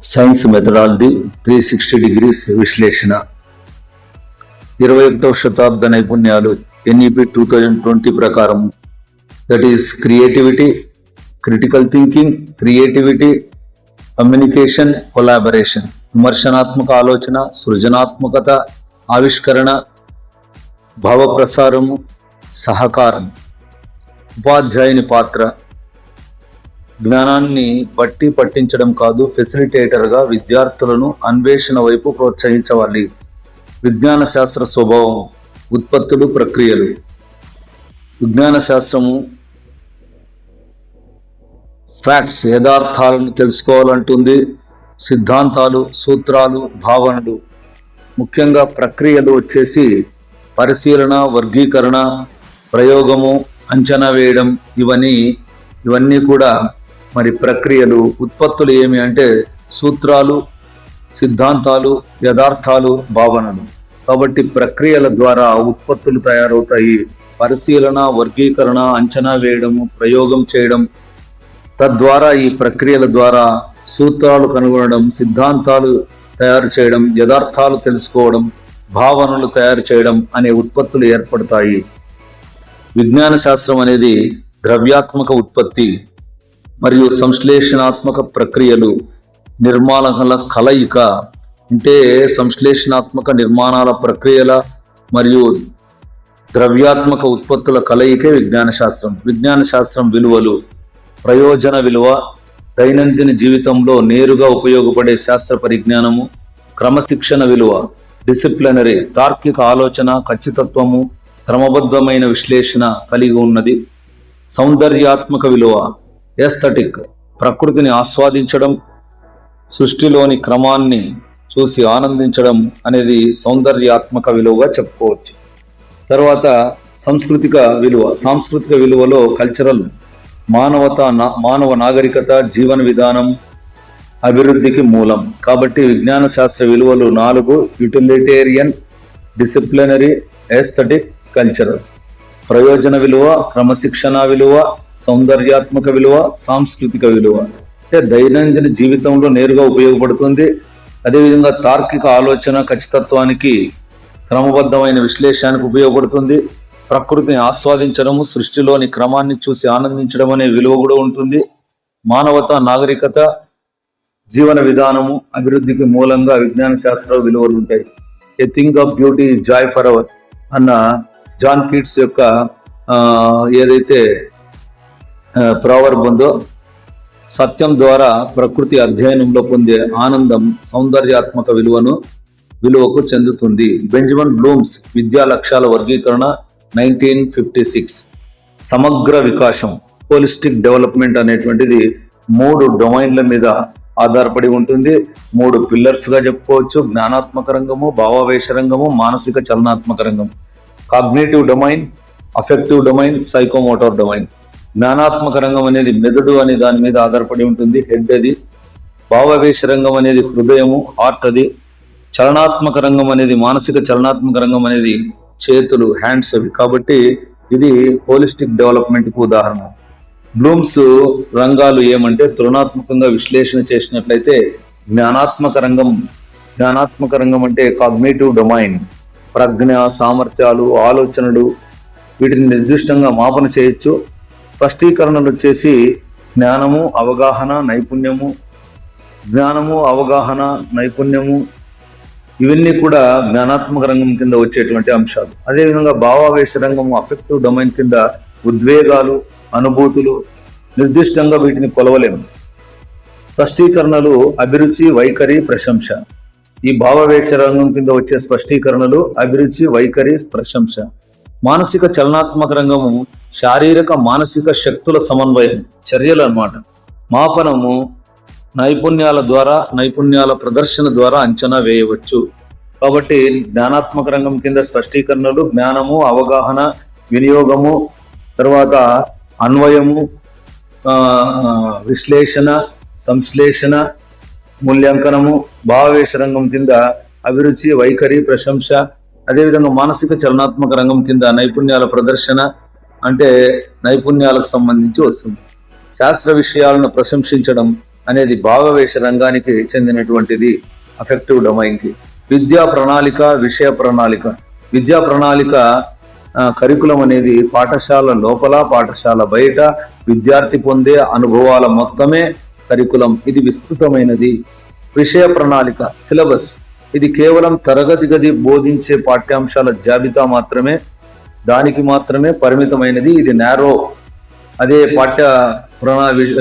Science methodology 360 degrees విశ్లేషణ 21వ శతాబ్ద నైపుణ్యాలు NEP 2020 ప్రకారం that is creativity, critical thinking, creativity, communication, collaboration, విమర్శనాత్మక ఆలోచన, సృజనాత్మకత, ఆవిష్కరణ, భావప్రసారము, సహకారం. ఉపాధ్యాయుని పాత్ర జ్ఞానాన్ని బట్టి పట్టించడం కాదు, ఫెసిలిటేటర్గా విద్యార్థులను అన్వేషణ వైపు ప్రోత్సహించవాలి. విజ్ఞాన శాస్త్ర స్వభావం, ఉత్పత్తులు, ప్రక్రియలు. విజ్ఞాన శాస్త్రము ఫ్యాక్ట్స్, యథార్థాలను తెలుసుకోవాలంటుంది. సిద్ధాంతాలు, సూత్రాలు, భావనలు. ముఖ్యంగా ప్రక్రియలు వచ్చేసి పరిశీలన, వర్గీకరణ, ప్రయోగము, అంచనా వేయడం, ఇవన్నీ కూడా మరి ప్రక్రియలు. ఉత్పత్తులు ఏమి అంటే సూత్రాలు, సిద్ధాంతాలు, యథార్థాలు, భావనలు. కాబట్టి ప్రక్రియల ద్వారా ఉత్పత్తులు తయారవుతాయి. పరిశీలన, వర్గీకరణ, అంచనా వేయడము, ప్రయోగం చేయడం, తద్వారా ఈ ప్రక్రియల ద్వారా సూత్రాలు కనుగొనడం, సిద్ధాంతాలు తయారు చేయడం, యథార్థాలు తెలుసుకోవడం, భావనలు తయారు చేయడం అనే ఉత్పత్తులు ఏర్పడతాయి. విజ్ఞాన శాస్త్రం అనేది ద్రవ్యాత్మక ఉత్పత్తి మరియు సంశ్లేషణాత్మక ప్రక్రియలు, నిర్మాణాల కలయిక. అంటే సంశ్లేషణాత్మక నిర్మాణాల ప్రక్రియల మరియు ద్రవ్యాత్మక ఉత్పత్తుల కలయికే విజ్ఞాన శాస్త్రం. విజ్ఞాన శాస్త్రం విలువలు, ప్రయోజన విలువ, దైనందిన జీవితంలో నేరుగా ఉపయోగపడే శాస్త్ర పరిజ్ఞానము, క్రమశిక్షణ విలువ, డిసిప్లినరీ, తార్కిక ఆలోచన, ఖచ్చితత్వము, క్రమబద్ధమైన విశ్లేషణ కలిగి ఉన్నది. సౌందర్యాత్మక విలువ, ఎస్థెటిక్, ప్రకృతిని ఆస్వాదించడం, సృష్టిలోని క్రమాన్ని చూసి ఆనందించడం అనేది సౌందర్యాత్మక విలువగా చెప్పుకోవచ్చు. తర్వాత సాంస్కృతిక విలువలో కల్చరల్, మానవ నాగరికత, జీవన విధానం అభివృద్ధికి మూలం. కాబట్టి విజ్ఞాన శాస్త్ర విలువలు 4: యూటిలిటేరియన్, డిసిప్లినరీ, ఎస్థెటిక్, కల్చరల్. ప్రయోజన విలువ, క్రమశిక్షణ విలువ, సౌందర్యాత్మక విలువ, సాంస్కృతిక విలువ. అంటే దైనందిన జీవితంలో నేరుగా ఉపయోగపడుతుంది. అదేవిధంగా తార్కిక ఆలోచన, ఖచ్చితత్వానికి, క్రమబద్ధమైన విశ్లేషణకు ఉపయోగపడుతుంది. ప్రకృతిని ఆస్వాదించడము, సృష్టిలోని క్రమాన్ని చూసి ఆనందించడం అనే విలువ కూడా ఉంటుంది. మానవత, నాగరికత, జీవన విధానము అభివృద్ధికి మూలంగా విజ్ఞాన శాస్త్ర విలువలు ఉంటాయి. A thing of beauty is Joy for ever అన్న జాన్ కీట్స్ యొక్క ఏదైతే ప్రావర్బ్ ఉందో, సత్యం ద్వారా ప్రకృతి అధ్యయనంలో పొందే ఆనందం సౌందర్యాత్మక విలువకు చెందుతుంది. బెంజమిన్ బ్లూమ్స్ విద్యా లక్ష్యాల వర్గీకరణ 1956. సమగ్ర వికాసం, హోలిస్టిక్ డెవలప్మెంట్ అనేటువంటిది 3 డొమైన్ల మీద ఆధారపడి ఉంటుంది. 3 పిల్లర్స్గా చెప్పుకోవచ్చు. జ్ఞానాత్మక రంగము, భావావేశ రంగము, మానసిక చలనాత్మక రంగం. Cognitive domain, affective domain, psychomotor domain. జ్ఞానాత్మక రంగం అనేది మెదడు అనే దాని మీద ఆధారపడి ఉంటుంది, హెడ్ అది. భావావేశ రంగం అనేది హృదయము, హార్ట్ అది. చలనాత్మక రంగం అనేది, మానసిక చలనాత్మక రంగం అనేది చేతులు, హ్యాండ్స్ అవి. కాబట్టి ఇది హోలిస్టిక్ డెవలప్మెంట్కు ఉదాహరణ. బ్లూమ్స్ రంగాలు ఏమంటే తులనాత్మకంగా విశ్లేషణ చేసినట్లయితే జ్ఞానాత్మక రంగం అంటే కాగ్నిటివ్ డొమైన్, ప్రజ్ఞ, సామర్థ్యాలు, ఆలోచనలు, వీటిని నిర్దిష్టంగా మాపన చేయొచ్చు. స్పష్టీకరణలు వచ్చేసి జ్ఞానము, అవగాహన, నైపుణ్యము, ఇవన్నీ కూడా జ్ఞానాత్మక రంగం కింద వచ్చేటువంటి అంశాలు. అదేవిధంగా భావావేశ రంగము, అఫెక్టివ్ డొమైన్ కింద ఉద్వేగాలు, అనుభూతులు, నిర్దిష్టంగా వీటిని కొలవలేము. స్పష్టీకరణలు అభిరుచి, వైఖరి, ప్రశంస. ఈ భావవేశ రంగం కింద వచ్చే స్పష్టీకరణలు అభిరుచి, వైఖరి, ప్రశంస. మానసిక చలనాత్మక రంగము శారీరక, మానసిక శక్తుల సమన్వయం, చర్యలు అన్నమాట. మాపనము నైపుణ్యాల ప్రదర్శన ద్వారా అంచనా వేయవచ్చు. కాబట్టి జ్ఞానాత్మక రంగం కింద స్పష్టీకరణలు జ్ఞానము, అవగాహన, వినియోగము, తర్వాత అన్వయము, విశ్లేషణ, సంశ్లేషణ, మూల్యాంకనము. భావవేశ రంగం కింద అభిరుచి, వైఖరి, ప్రశంస. అదేవిధంగా మానసిక చలనాత్మక రంగం కింద నైపుణ్యాల ప్రదర్శన, అంటే నైపుణ్యాలకు సంబంధించి వస్తుంది. శాస్త్ర విషయాలను ప్రశంసించడం, అనేది భావవేశ రంగానికి చెందినటువంటిది అఫెక్టివ్ డొమైన్కి. విద్యా ప్రణాళిక, విషయ ప్రణాళిక. విద్యా ప్రణాళిక కరికులం అనేది పాఠశాల లోపల, పాఠశాల బయట విద్యార్థి పొందే అనుభవాల మొత్తమే కరికులం. ఇది విస్తృతమైనది. విషయ ప్రణాళిక, సిలబస్. ఇది కేవలం తరగతి గది బోధించే పాఠ్యాంశాల జాబితా మాత్రమే, దానికి మాత్రమే పరిమితమైనది. ఇది నారో. అదే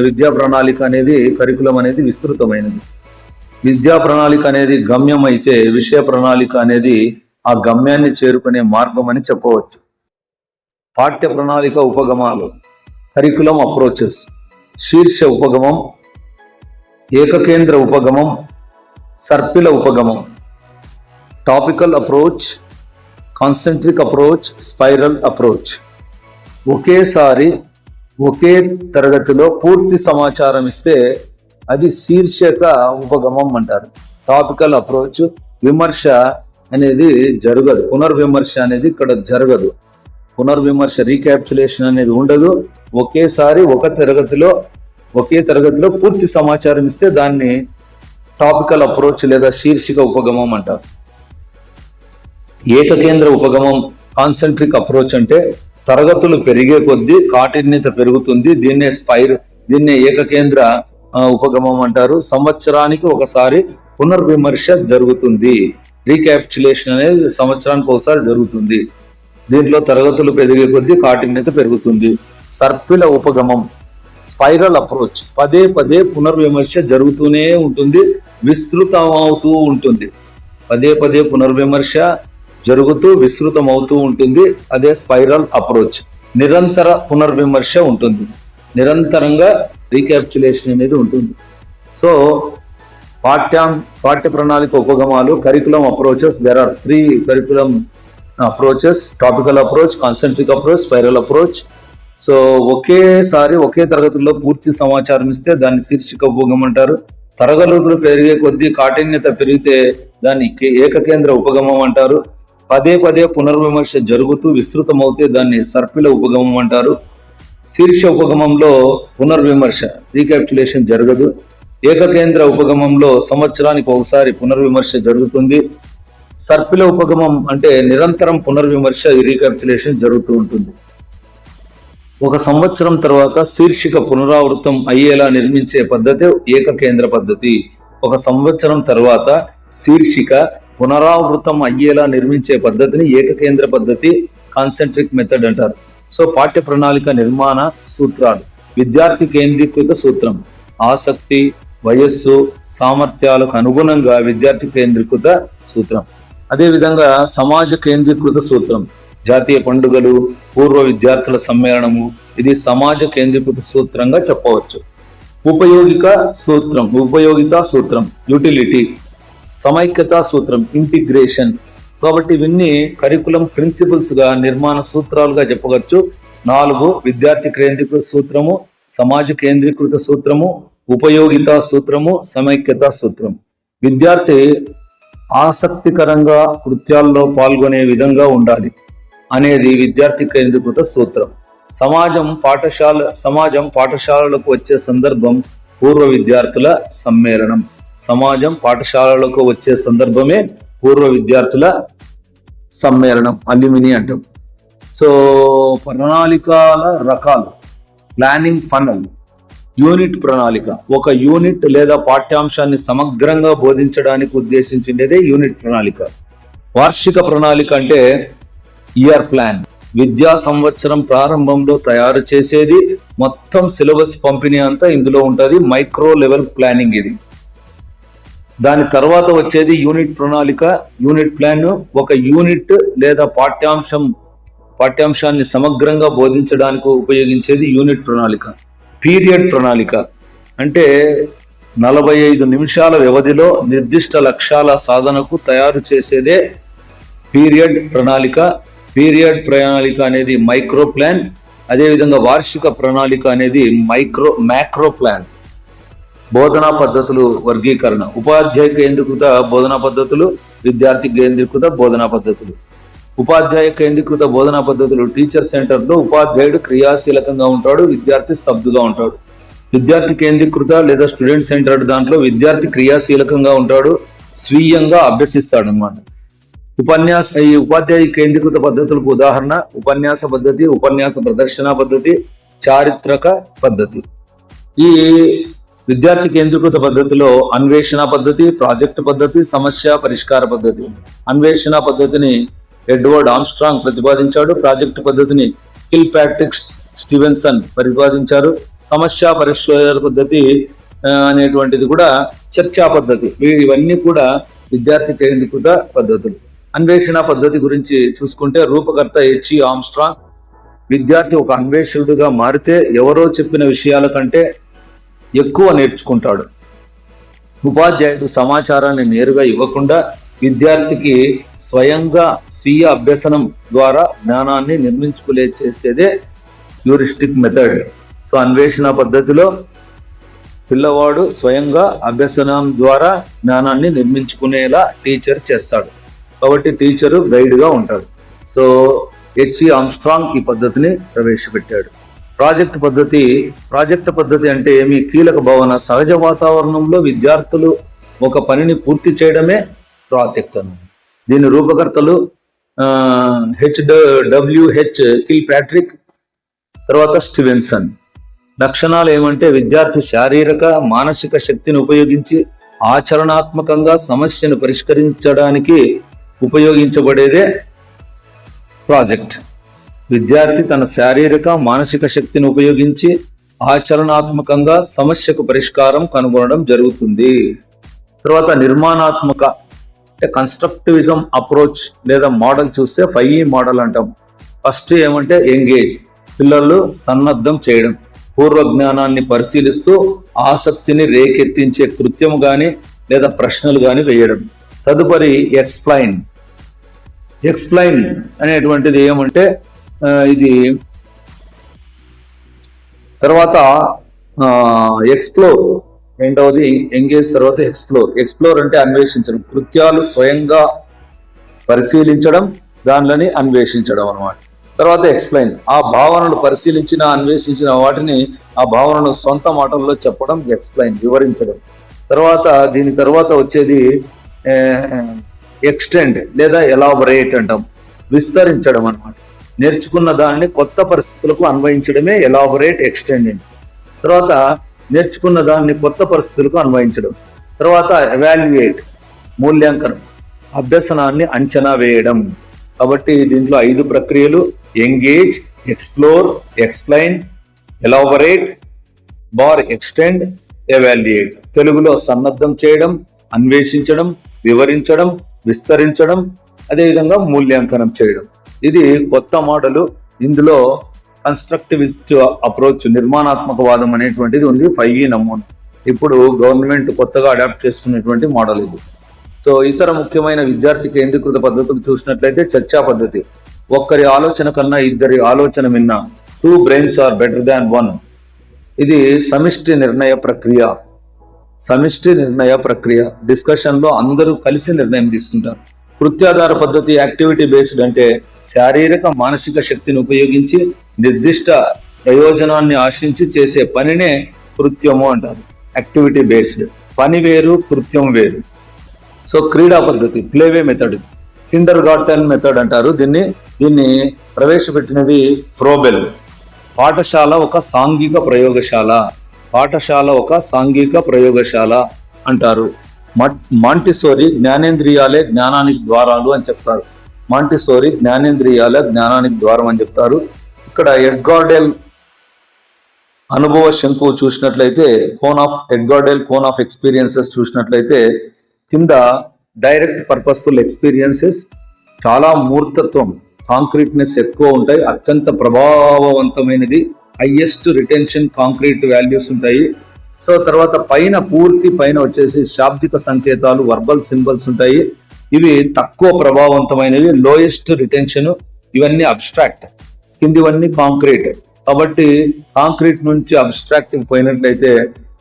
విద్యా ప్రణాళిక అనేది, కరికులం అనేది విస్తృతమైనది. విద్యా ప్రణాళిక అనేది గమ్యం అయితే, విషయ ప్రణాళిక అనేది ఆ గమ్యాన్ని చేరుకునే మార్గం అని చెప్పవచ్చు. పాఠ్య ప్రణాళిక ఉపగమాలు, కరికులం అప్రోచెస్. శీర్ష ఉపగమం, ఏకకేంద్ర ఉపగమం, సర్పిల ఉపగమం, topical approach, concentric approach, spiral approach. ఒకేసారి ఒకే తరగతిలో పూర్తి సమాచారం ఇస్తే అది శీర్షక ఉపగమం అంటారు. టాపికల్ అప్రోచ్, విమర్శ అనేది జరగదు, పునర్విమర్శ అనేది ఇక్కడ జరగదు. పునర్విమర్శ, రీక్యాప్చులేషన్ అనేది ఉండదు. ఒకేసారి ఒకే తరగతిలో పూర్తి సమాచారం ఇస్తే దాన్ని టాపికల్ అప్రోచ్ లేదా శీర్షిక ఉపగమం అంటారు. ఏకకేంద్ర ఉపగమం, కాన్సెంట్రిక్ అప్రోచ్ అంటే తరగతులు పెరిగే కొద్దీ కాఠిన్యత పెరుగుతుంది. దీన్నే ఏకకేంద్ర ఉపగమం అంటారు. సంవత్సరానికి ఒకసారి పునర్విమర్శ జరుగుతుంది. రీక్యాప్చులేషన్ అనేది సంవత్సరానికి ఒకసారి జరుగుతుంది. దీంట్లో తరగతులు పెరిగే కొద్దీ కాఠిన్యత పెరుగుతుంది. సర్పిల ఉపగమం, స్పైరల్ అప్రోచ్. పదే పదే పునర్విమర్శ జరుగుతూనే ఉంటుంది, విస్తృతమవుతూ ఉంటుంది. పదే పదే పునర్విమర్శ జరుగుతూ విస్తృతం అవుతూ ఉంటుంది. అదే స్పైరల్ అప్రోచ్. నిరంతర పునర్విమర్శ ఉంటుంది, నిరంతరంగా రీక్యాప్చులేషన్ అనేది ఉంటుంది. సో పాఠ్య ప్రణాళిక ఉపగమాలు, curriculum approaches. There are 3 curriculum approaches: topical approach, concentric approach, spiral approach. So ఒకేసారి ఒకే తరగతుల్లో పూర్తి సమాచారం ఇస్తే దాన్ని శీర్షిక ఉపగమం అంటారు. తరగతులు పెరిగే కొద్దీ కాఠిన్యత పెరిగితే దాన్ని ఏకకేంద్ర ఉపగమం అంటారు. పదే పదే పునర్విమర్శ జరుగుతూ విస్తృతమవుతే దాన్ని సర్పిల ఉపగమం అంటారు. శీర్ష ఉపగమంలో పునర్విమర్శ, రీక్యాప్చులేషన్ జరగదు. ఏకకేంద్ర ఉపగమంలో సంవత్సరానికి ఒకసారి పునర్విమర్శ జరుగుతుంది. సర్పిల ఉపగమం అంటే నిరంతరం పునర్విమర్శ, రీక్యాప్చులేషన్ జరుగుతూ ఉంటుంది. ఒక సంవత్సరం తర్వాత శీర్షిక పునరావృతం అయ్యేలా నిర్మించే పద్ధతి ఏకకేంద్ర పద్ధతి. ఒక సంవత్సరం తర్వాత శీర్షిక పునరావృతం అయ్యేలా నిర్మించే పద్ధతిని ఏకకేంద్ర పద్ధతి, కాన్సెంట్రిక్ మెథడ్ అంటారు. సో పాఠ్య ప్రణాళిక నిర్మాణ సూత్రాలు: విద్యార్థి కేంద్రీకృత సూత్రం, ఆసక్తి, వయస్సు, సామర్థ్యాలకు అనుగుణంగా విద్యార్థి కేంద్రీకృత సూత్రం. అదేవిధంగా సమాజ కేంద్రీకృత సూత్రం, జాతీయ పండుగలు, పూర్వ విద్యార్థుల సమ్మేళనము, ఇది సమాజ కేంద్రీకృత సూత్రంగా చెప్పవచ్చు. ఉపయోగిత సూత్రం, యూటిలిటీ. సమైక్యతా సూత్రం, ఇంటిగ్రేషన్. కాబట్టి ఇవన్నీ కరికులం ప్రిన్సిపల్స్ గా, నిర్మాణ సూత్రాలుగా చెప్పవచ్చు. 4: విద్యార్థి కేంద్రీకృత సూత్రము, సమాజ కేంద్రీకృత సూత్రము, ఉపయోగిత సూత్రము, సమైక్యతా సూత్రం. విద్యార్థి ఆసక్తికరంగా కృత్యాల్లో పాల్గొనే విధంగా ఉండాలి అనేది విద్యార్థి కేంద్రీకృత సూత్రం. సమాజం పాఠశాలలకు వచ్చే సందర్భం పూర్వ విద్యార్థుల సమ్మేళనం. సమాజం పాఠశాలలకు వచ్చే సందర్భమే పూర్వ విద్యార్థుల సమ్మేళనం, అల్యూమిని అంటాం. సో ప్రణాళికల రకాలు: ప్లానింగ్ ఫనల్, యూనిట్ ప్రణాళిక. ఒక యూనిట్ లేదా పాఠ్యాంశాన్ని సమగ్రంగా బోధించడానికి ఉద్దేశించినదే యూనిట్ ప్రణాళిక. వార్షిక ప్రణాళిక అంటే ఇయర్ ప్లాన్. విద్యా సంవత్సరం ప్రారంభంలో తయారు చేసేది, మొత్తం సిలబస్ పంపిణీ అంతా ఇందులో ఉంటుంది. మైక్రో లెవెల్ ప్లానింగ్ ఇది. దాని తర్వాత వచ్చేది యూనిట్ ప్రణాళిక. యూనిట్ ప్లాన్ ఒక యూనిట్ లేదా పాఠ్యాంశాన్ని సమగ్రంగా బోధించడానికి ఉపయోగించేది యూనిట్ ప్రణాళిక. పీరియడ్ ప్రణాళిక అంటే 45 నిమిషాల వ్యవధిలో నిర్దిష్ట లక్ష్యాల సాధనకు తయారు చేసేదే పీరియడ్ ప్రణాళిక. పీరియడ్ ప్రణాళిక అనేది మైక్రో ప్లాన్. అదేవిధంగా వార్షిక ప్రణాళిక అనేది మ్యాక్రో ప్లాన్. బోధనా పద్ధతులు వర్గీకరణ: ఉపాధ్యాయ కేంద్రీకృత బోధనా పద్ధతులు, విద్యార్థి కేంద్రీకృత బోధనా పద్ధతులు. ఉపాధ్యాయ కేంద్రీకృత బోధనా పద్ధతులు: టీచర్ సెంటర్లో ఉపాధ్యాయుడు క్రియాశీలకంగా ఉంటాడు, విద్యార్థి స్తబ్దుగా ఉంటాడు. విద్యార్థి కేంద్రీకృత లేదా స్టూడెంట్ సెంటర్డ్ దాంట్లో విద్యార్థి క్రియాశీలకంగా ఉంటాడు, స్వీయంగా అభ్యసిస్తాడు అన్నమాట. ఈ ఉపాధ్యాయ కేంద్రీకృత పద్ధతులకు ఉదాహరణ ఉపన్యాస పద్ధతి, ఉపన్యాస ప్రదర్శన పద్ధతి, చారిత్రక పద్ధతి. ఈ విద్యార్థి కేంద్రీకృత పద్ధతిలో అన్వేషణ పద్ధతి, ప్రాజెక్ట్ పద్ధతి, సమస్య పరిష్కార పద్ధతి. అన్వేషణ పద్ధతిని ఎడ్వర్డ్ ఆమ్స్ట్రాంగ్ ప్రతిపాదించాడు. ప్రాజెక్ట్ పద్ధతిని కిల్ ప్యాట్రిక్ స్టీవెన్సన్ ప్రతిపాదించారు. సమస్య పరిష్కార పద్ధతి అనేటువంటిది కూడా చర్చా పద్ధతి. ఇవన్నీ కూడా విద్యార్థి కేంద్రీకృత పద్ధతులు. అన్వేషణ పద్ధతి గురించి చూసుకుంటే రూపకర్త హెచ్.ఇ. ఆమ్స్ట్రాంగ్ విద్యార్థి ఒక అన్వేషకుడిగా మారితే ఎవరో చెప్పిన విషయాల కంటే ఎక్కువ నేర్చుకుంటాడు. ఉపాధ్యాయుడు సమాచారాన్ని నేరుగా ఇవ్వకుండా విద్యార్థికి స్వయంగా స్వీయ అభ్యసనం ద్వారా జ్ఞానాన్ని నిర్మించుకునే చేసేదే హ్యూరిస్టిక్ మెథడ్. సో అన్వేషణ పద్ధతిలో పిల్లవాడు స్వయంగా అభ్యసనం ద్వారా జ్ఞానాన్ని నిర్మించుకునేలా టీచర్ చేస్తాడు. కాబట్టి టీచరు గైడ్గా ఉంటాడు. సో హెచ్.ఇ. ఆమ్స్ట్రాంగ్ ఈ పద్ధతిని ప్రవేశపెట్టాడు. ప్రాజెక్ట్ పద్ధతి అంటే ఏమి? కీలక భావన సహజ వాతావరణంలో విద్యార్థులు ఒక పనిని పూర్తి చేయడమే ప్రాజెక్ట్ అన్నది. దీని రూపకర్తలు హెచ్.డబ్ల్యూ.హెచ్. కిల్ ప్యాట్రిక్, తర్వాత స్టీవెన్సన్. లక్షణాలు ఏమంటే విద్యార్థి శారీరక మానసిక శక్తిని ఉపయోగించి ఆచరణాత్మకంగా సమస్యను పరిష్కరించడానికి ఉపయోగించబడేదే ప్రాజెక్ట్. విద్యార్థి తన శారీరక మానసిక శక్తిని ఉపయోగించి ఆచరణాత్మకంగా సమస్యకు పరిష్కారం కనుగొనడం జరుగుతుంది. తర్వాత నిర్మాణాత్మక అంటే కన్స్ట్రక్టివిజం అప్రోచ్ లేదా మోడల్ చూస్తే 5E మోడల్ అంటాం. ఫస్ట్ ఏమంటే ఎంగేజ్, పిల్లలు సన్నద్ధం చేయడం, పూర్వ జ్ఞానాన్ని పరిశీలిస్తూ ఆసక్తిని రేకెత్తించే కృత్యం కానీ లేదా ప్రశ్నలు కానీ వేయడం. తదుపరి ఎక్స్ప్లెయిన్ అనేటువంటిది ఏమంటే ఇది తర్వాత ఎక్స్ప్లోర్, రెండవది ఎంగేజ్, తర్వాత ఎక్స్ప్లోర్ అంటే అన్వేషించడం, కృత్యాలు స్వయంగా పరిశీలించడం, దానిని అన్వేషించడం అన్నమాట. తర్వాత ఎక్స్ప్లెయిన్, ఆ భావనలు పరిశీలించిన అన్వేషించిన వాటిని ఆ భావనను సొంత మాటల్లో చెప్పడం, ఎక్స్ప్లెయిన్ వివరించడం. దీని తర్వాత వచ్చేది ఎక్స్టెండ్ లేదా ఎలాబొరేట్ అంటాం, విస్తరించడం అన్నమాట. నేర్చుకున్న దాన్ని కొత్త పరిస్థితులకు అన్వయించడమే ఎలాబొరేట్, ఎక్స్టెండింగ్. తర్వాత నేర్చుకున్న దాన్ని కొత్త పరిస్థితులకు అన్వయించడం. తర్వాత ఎవాల్యుయేట్, మూల్యాంకనం, అభ్యసనాన్ని అంచనా వేయడం. కాబట్టి దీంట్లో 5 ప్రక్రియలు: engage, explore, explain, elaborate, extend, evaluate. తెలుగులో సన్నద్ధం చేయడం, అన్వేషించడం, వివరించడం, విస్తరించడం, అదేవిధంగా మూల్యాంకనం చేయడం. ఇది కొత్త మోడలు. ఇందులో కన్స్ట్రక్టివిస్ట్ అప్రోచ్, నిర్మాణాత్మకవాదం అనేటువంటిది ఉంది, 5E నమూనా. ఇప్పుడు గవర్నమెంట్ కొత్తగా అడాప్ట్ చేసుకున్నటువంటి మోడల్ ఇది. సో ఇతర ముఖ్యమైన విద్యార్థి కేంద్రీకృత పద్ధతులు చూసినట్లయితే చర్చా పద్ధతి, ఒక్కరి ఆలోచన కన్నా ఇద్దరి ఆలోచన విన్నా, 2 brains are better than 1. ఇది సమిష్టి నిర్ణయ ప్రక్రియ. డిస్కషన్ లో అందరూ కలిసి నిర్ణయం తీసుకుంటారు. కృత్యాధార పద్ధతి, యాక్టివిటీ బేస్డ్ అంటే శారీరక మానసిక శక్తిని ఉపయోగించి నిర్దిష్ట ప్రయోజనాన్ని ఆశించి చేసే పనినే కృత్యము అంటారు. యాక్టివిటీ బేస్డ్, పని వేరు, కృత్యం వేరు. సో క్రీడా పద్ధతి, ప్లేవే మెథడ్, కిండర్ గార్టెన్ మెథడ్ అంటారు. దీన్ని ప్రవేశపెట్టినది ఫ్రోబెల్. పాఠశాల ఒక సాంఘిక ప్రయోగశాల అంటారు. మాంటిసోరీ జ్ఞానేంద్రియాలే జ్ఞానానికి ద్వారాలు అని చెప్తారు. మాంటిసోరీ జ్ఞానేంద్రియాలే జ్ఞానానికి ద్వారం అని చెప్తారు. ఇక్కడ ఎడ్గార్డెల్ అనుభవ శంకువు చూసినట్లయితే, ఎడ్గార్డెల్ కోన్ ఆఫ్ ఎక్స్పీరియన్సెస్ చూసినట్లయితే కింద డైరెక్ట్ పర్పస్ఫుల్ ఎక్స్పీరియన్సెస్, చాలా మూర్తత్వం, కాంక్రీట్నెస్ ఎక్కువ ఉంటాయి, అత్యంత ప్రభావవంతమైనది, హైయెస్ట్ రిటెన్షన్ కాంక్రీట్ వాల్యూస్ ఉంటాయి. సో తర్వాత పూర్తి పైన వచ్చేసి శాబ్దిక సంకేతాలు, వర్బల్ సింబల్స్ ఉంటాయి. ఇవి తక్కువ ప్రభావవంతమైనవి, లోయెస్ట్ రిటెన్షన్. ఇవన్నీ అబ్స్ట్రాక్ట్, కిందివన్నీ కాంక్రీట్. కాబట్టి కాంక్రీట్ నుంచి అబ్స్ట్రాక్ట్ పోయినట్లయితే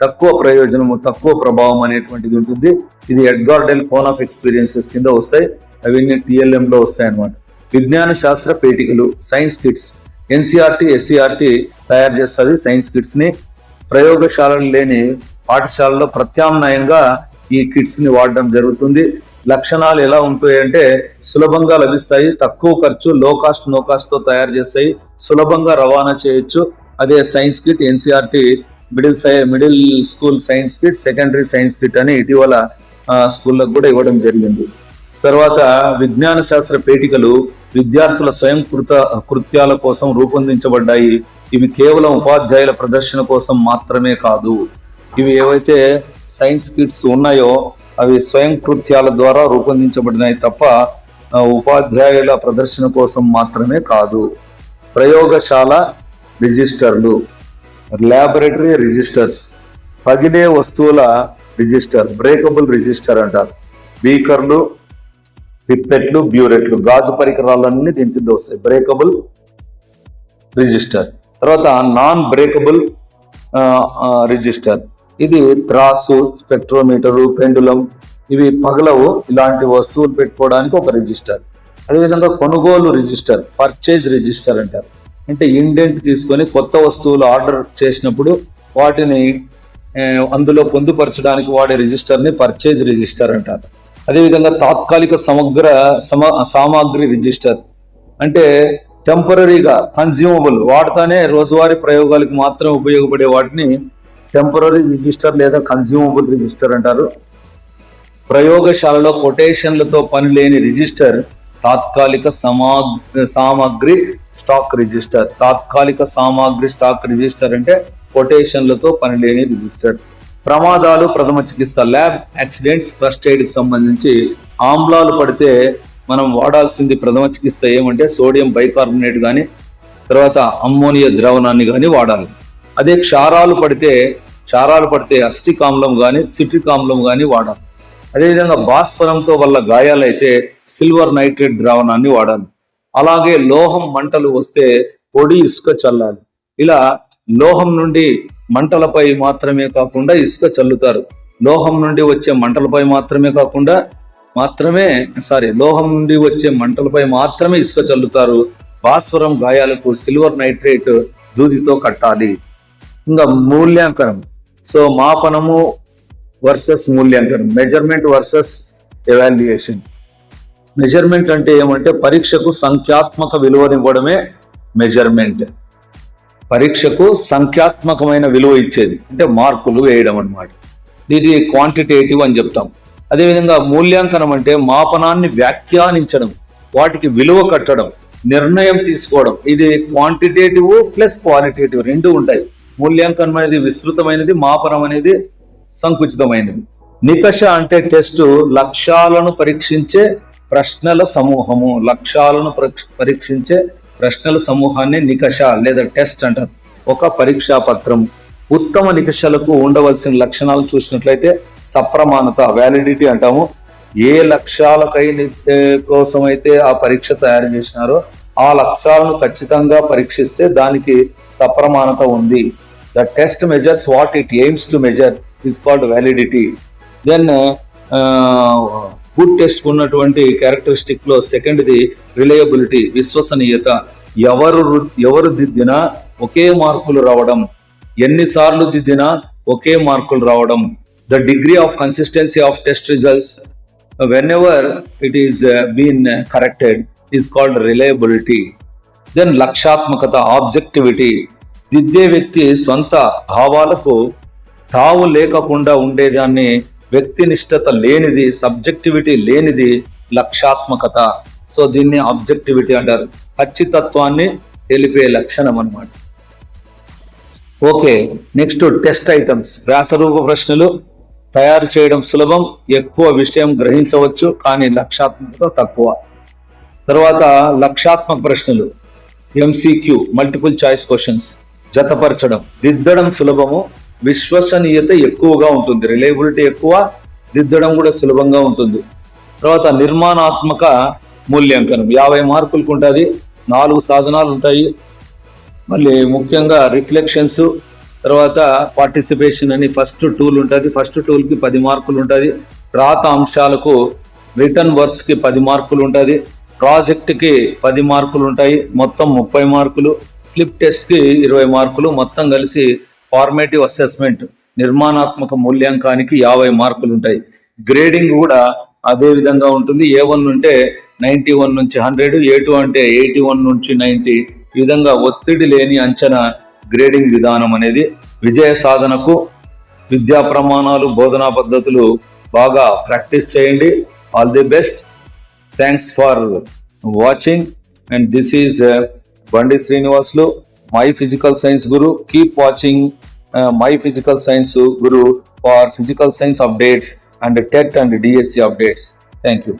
తక్కువ ప్రయోజనము, తక్కువ ప్రభావం అనేటువంటిది ఉంటుంది. ఇది ఎడ్గార్డెల్ కోన్ ఆఫ్ ఎక్స్పీరియన్సెస్ కింద వస్తాయి. అవన్నీ TLM లో వస్తాయి అన్నమాట. విజ్ఞాన శాస్త్ర పేటికలు, సైన్స్ కిట్స్, NCERT, SCERT తయారు చేస్తుంది సైన్స్ కిట్స్ ని. ప్రయోగశాలలు లేని పాఠశాలలో ప్రత్యామ్నాయంగా ఈ కిట్స్ ని వాడడం జరుగుతుంది. లక్షణాలు ఎలా ఉంటాయంటే సులభంగా లభిస్తాయి, తక్కువ ఖర్చు, లో కాస్ట్ నో కాస్ట్ తో తయారు చేస్తాయి, సులభంగా రవాణా చేయొచ్చు. అదే science kit, NCERT middle school science kit, secondary science kit అని ఇటీవల స్కూళ్ళకు కూడా ఇవ్వడం జరిగింది. తర్వాత విజ్ఞాన శాస్త్ర పేటికలు విద్యార్థుల స్వయం కృత్యాల కోసం రూపొందించబడ్డాయి. ఇవి కేవలం ఉపాధ్యాయుల ప్రదర్శన కోసం మాత్రమే కాదు. ఇవి ఏవైతే సైన్స్ కిట్స్ ఉన్నాయో అవి స్వయం కృత్యాల ద్వారా రూపొందించబడినాయి తప్ప ఉపాధ్యాయుల ప్రదర్శన కోసం మాత్రమే కాదు. ప్రయోగశాల రిజిస్టర్లు, ల్యాబొరేటరీ రిజిస్టర్స్, పగిలే వస్తువుల రిజిస్టర్, బ్రేకబుల్ రిజిస్టర్ అంటారు. బీకర్లు, పిప్పెట్లు, బ్యూరెట్లు, గాజు పరికరాలన్నీ దీని కింద వస్తాయి, బ్రేకబుల్ రిజిస్టర్. తర్వాత నాన్ బ్రేకబుల్ రిజిస్టర్, ఇది త్రాసు, స్పెక్ట్రోమీటరు, పెండులం, ఇవి పగలవు, ఇలాంటి వస్తువులు పెట్టుకోవడానికి ఒక రిజిస్టర్. అదేవిధంగా కొనుగోలు రిజిస్టర్, పర్చేజ్ రిజిస్టర్ అంటారు. అంటే ఇండెంట్ తీసుకొని కొత్త వస్తువులు ఆర్డర్ చేసినప్పుడు వాటిని అందులో పొందుపరచడానికి వాడే రిజిస్టర్ని పర్చేజ్ రిజిస్టర్ అంటారు. అదేవిధంగా తాత్కాలిక సామాగ్రి రిజిస్టర్, అంటే టెంపరీగా కన్జ్యూమబుల్, వాడతానే రోజువారీ ప్రయోగాలకు మాత్రం ఉపయోగపడే వాటిని టెంపరీ రిజిస్టర్ లేదా కన్జ్యూమబుల్ రిజిస్టర్ అంటారు. ప్రయోగశాలలో కొటేషన్లతో పని లేని రిజిస్టర్ తాత్కాలిక సామాగ్రి స్టాక్ రిజిస్టర్. తాత్కాలిక సామాగ్రి స్టాక్ రిజిస్టర్ అంటే కొటేషన్లతో పని లేని రిజిస్టర్. ప్రమాదాలు, ప్రథమ చికిత్స, ల్యాబ్ యాక్సిడెంట్స్, ఫస్ట్ ఎయిడ్కి సంబంధించి ఆమ్లాలు పడితే మనం వాడాల్సింది ప్రథమ చికిత్స ఏమంటే సోడియం బైకార్బోనేట్ కానీ తర్వాత అమ్మోనియా ద్రావణాన్ని కానీ వాడాలి. అదే క్షారాలు పడితే అసిటిక్ ఆమ్లం కానీ సిట్రిక్ ఆమ్లం కానీ వాడాలి. అదేవిధంగా భాస్వరంతో వల్ల గాయాలైతే సిల్వర్ నైట్రేట్ ద్రావణాన్ని వాడాలి. అలాగే లోహం మంటలు వస్తే పొడి ఇసుక చల్లాలి. ఇలా లోహం నుండి మంటలపై మాత్రమే కాకుండా ఇసుక చల్లుతారు. లోహం నుండి వచ్చే మంటలపై మాత్రమే ఇసుక చల్లుతారు. భాస్వరం గాయాలకు సిల్వర్ నైట్రేట్ దూదితో కట్టాలి. ఇంకా మూల్యాంకనం, సో మాపనము వర్సెస్ మూల్యాంకనం, మెజర్మెంట్ వర్సెస్ ఎవాల్యుయేషన్. మెజర్మెంట్ అంటే ఏమంటే పరీక్షకు సంఖ్యాత్మక విలువనివ్వడమే మెజర్మెంట్. పరీక్షకు సంఖ్యాత్మకమైన విలువ ఇచ్చేది అంటే మార్కులు వేయడం అన్నమాట. ఇది క్వాంటిటేటివ్ అని చెప్తాం. అదేవిధంగా మూల్యాంకనం అంటే మాపనాన్ని వ్యాఖ్యానించడం, వాటికి విలువ కట్టడం, నిర్ణయం తీసుకోవడం. ఇది క్వాంటిటేటివ్ ప్లస్ క్వాలిటేటివ్ రెండు ఉంటాయి. మూల్యాంకనం అనేది విస్తృతమైనది, మాపనం అనేది సంకుచితమైనది. నికష అంటే టెస్ట్, లక్ష్యాలను పరీక్షించే ప్రశ్నల సమూహము. పరీక్షించే ప్రశ్నల సమూహాన్ని నికష లేదా టెస్ట్ అంటారు. ఒక పరీక్షా పత్రం. ఉత్తమ నికషలకు ఉండవలసిన లక్షణాలు చూసినట్లయితే సప్రమాణత, వ్యాలిడిటీ అంటాము. ఏ లక్ష్యాలకై కోసమైతే ఆ పరీక్ష తయారు చేసినారో ఆ లక్ష్యాలను ఖచ్చితంగా పరీక్షిస్తే దానికి సప్రమాణత ఉంది. The test measures what it aims to measure is called validity. Then good test ఉన్నటువంటి క్యారెక్టరిస్టిక్ లో సెకండ్ది రిలయబిలిటీ, విశ్వసనీయత. ఎవరు దిద్దినా ఒకే మార్కులు రావడం, ఎన్నిసార్లు దిద్దినా ఒకే మార్కులు రావడం. The degree of consistency of test results whenever it is been corrected is called reliability. Then లక్ష్యాత్మకత, ఆబ్జెక్టివిటీ. దిద్దే వ్యక్తి సొంత భావాలకు తావు లేకుండా ఉండేదాన్ని వ్యక్తినిష్టత లేనిది, సబ్జెక్టివిటీ లేనిది లక్ష్యాత్మకత. సో దీన్ని ఆబ్జెక్టివిటీ అంటారు. ఖచ్చితత్వాన్ని తెలిపే లక్షణం అన్నమాట. Okay, next test items. వ్యాసరూప ప్రశ్నలు తయారు చేయడం సులభం, ఎక్కువ విషయం గ్రహించవచ్చు కానీ లక్ష్యాత్మకత తక్కువ. తర్వాత లక్ష్యాత్మక ప్రశ్నలు ఎంసీక్యూ, మల్టిపుల్ చాయిస్ క్వశ్చన్స్. జతపరచడం, దిద్దడం సులభము, విశ్వసనీయత ఎక్కువగా ఉంటుంది, రిలయబిలిటీ ఎక్కువ, దిద్దడం కూడా సులభంగా ఉంటుంది. తర్వాత నిర్మాణాత్మక మూల్యాంకనం 50 మార్కులకు ఉంటుంది. 4 సాధనాలు ఉంటాయి. మళ్ళీ ముఖ్యంగా రిఫ్లెక్షన్స్, తర్వాత పార్టిసిపేషన్ అని ఫస్ట్ టూల్ ఉంటుంది. ఫస్ట్ టూల్కి 10 మార్కులు ఉంటుంది. రాత అంశాలకు రిటర్న్ వర్క్స్కి 10 మార్కులు ఉంటుంది. ప్రాజెక్ట్కి 10 మార్కులు ఉంటాయి, మొత్తం 30 మార్కులు. స్లిప్ టెస్ట్కి 20 మార్కులు, మొత్తం కలిసి ఫార్మేటివ్ అసెస్మెంట్ నిర్మాణాత్మక మూల్యాంకానికి 50 మార్కులు ఉంటాయి. గ్రేడింగ్ కూడా అదే విధంగా ఉంటుంది. A1 ఉంటే 91 నుంచి 100, A2 అంటే 81 నుంచి 90. ఈ విధంగా ఒత్తిడి లేని అంచనా గ్రేడింగ్ విధానం అనేది విజయ సాధనకు విద్యా ప్రమాణాలు బోధనా పద్ధతులు బాగా ప్రాక్టీస్ చేయండి. All the best. Thanks for watching and this is Bandi Srinivasulu, my physical science guru. Keep watching my physical science guru for physical science updates and TET and DSC updates. Thank you.